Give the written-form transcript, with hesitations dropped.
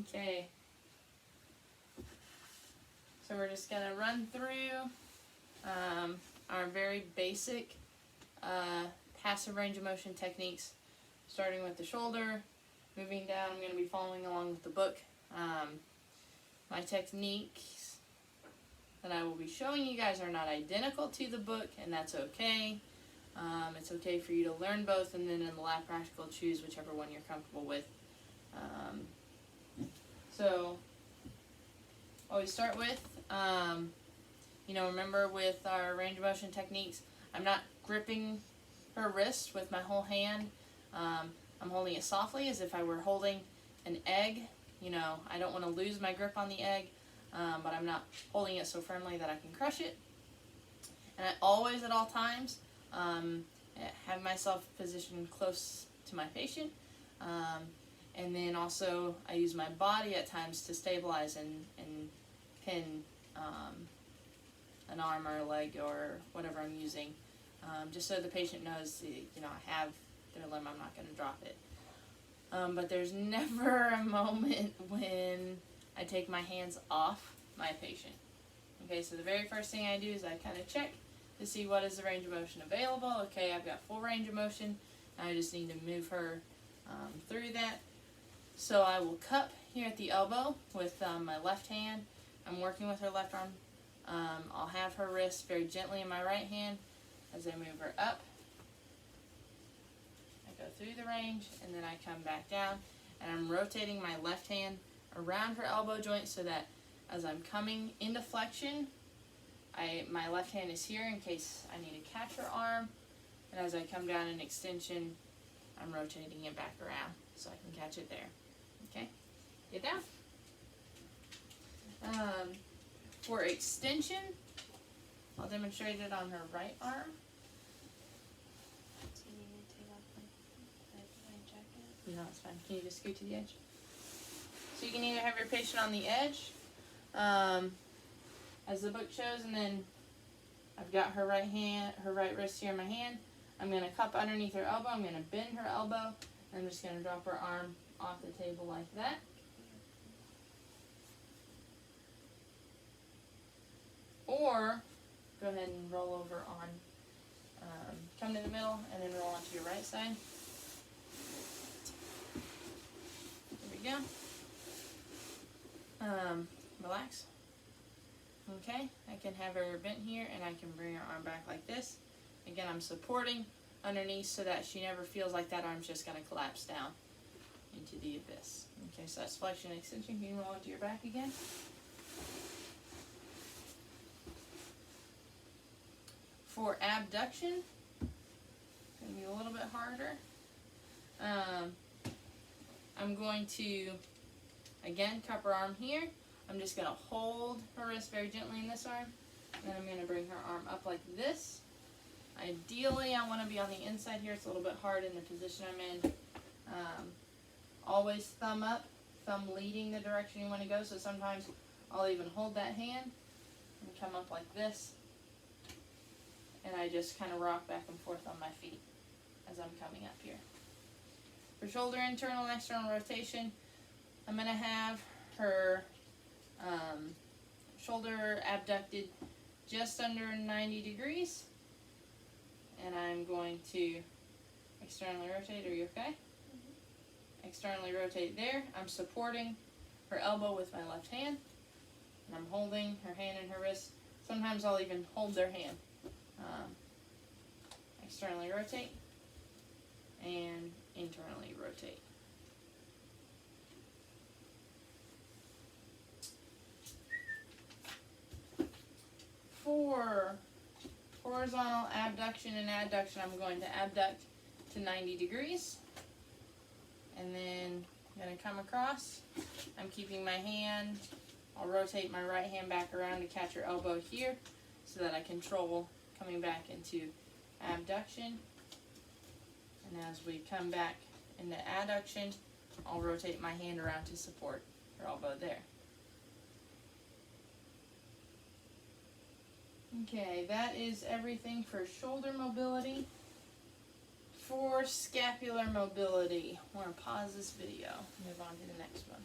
Okay. So we're just going to run through our very basic passive range of motion techniques, starting with the shoulder, moving down. I'm going to be following along with the book. My techniques that I will be showing you guys are not identical to the book, and that's okay. It's okay for you to learn both, and then in the lab practical, choose whichever one you're comfortable with. So, what we start with, remember with our range of motion techniques, I'm not gripping her wrist with my whole hand. I'm holding it softly as if I were holding an egg. I don't want to lose my grip on the egg, but I'm not holding it so firmly that I can crush it. And I always, at all times, have myself positioned close to my patient. And then also, I use my body at times to stabilize and pin an arm or a leg or whatever I'm using, just so the patient knows, I have their limb, I'm not going to drop it. But there's never a moment when I take my hands off my patient. Okay, so the very first thing I do is I kind of check to see what is the range of motion available. Okay, I've got full range of motion. I just need to move her through that. So I will cup here at the elbow with my left hand. I'm working with her left arm. I'll have her wrist very gently in my right hand as I move her up. I go through the range, and then I come back down, and I'm rotating my left hand around her elbow joint so that as I'm coming into flexion, my left hand is here in case I need to catch her arm, and as I come down in extension, I'm rotating it back around so I can catch it there. Okay, get down. For extension, I'll demonstrate it on her right arm. Do you need to take off my jacket? No, it's fine. Can you just scoot to the edge? So you can either have your patient on the edge, as the book shows, and then I've got her right wrist here in my hand. I'm going to cup underneath her elbow. I'm going to bend her elbow. And I'm just going to drop her arm off the table like that. Or go ahead and roll over on, come to the middle and then roll onto your right side. There we go. Relax. Okay, I can have her bent here and I can bring her arm back like this. Again, I'm supporting underneath so that she never feels like that arm's just going to collapse down into the abyss. Okay, so that's flexion and extension. Can you roll onto your back again? For abduction, it's going to be a little bit harder. I'm going to, again, cup her arm here. I'm just going to hold her wrist very gently in this arm. And then I'm going to bring her arm up like this. Ideally, I want to be on the inside here. It's a little bit hard in the position I'm in. Always thumb up, thumb leading the direction you want to go. So sometimes I'll even hold that hand and come up like this. And I just kind of rock back and forth on my feet as I'm coming up here. For shoulder internal and external rotation, I'm going to have her shoulder abducted just under 90 degrees. And I'm going to externally rotate. Are you okay? Mm-hmm. Externally rotate there. I'm supporting her elbow with my left hand. And I'm holding her hand and her wrist. Sometimes I'll even hold their hand. Externally rotate and internally rotate. For horizontal abduction and adduction, I'm going to abduct to 90 degrees. And then I'm going to come across. I'm keeping my hand. I'll rotate my right hand back around to catch her elbow here so that I control coming back into abduction. And as we come back into adduction, I'll rotate my hand around to support her elbow there. Okay, that is everything for shoulder mobility. For scapular mobility, I'm going to pause this video and move on to the next one.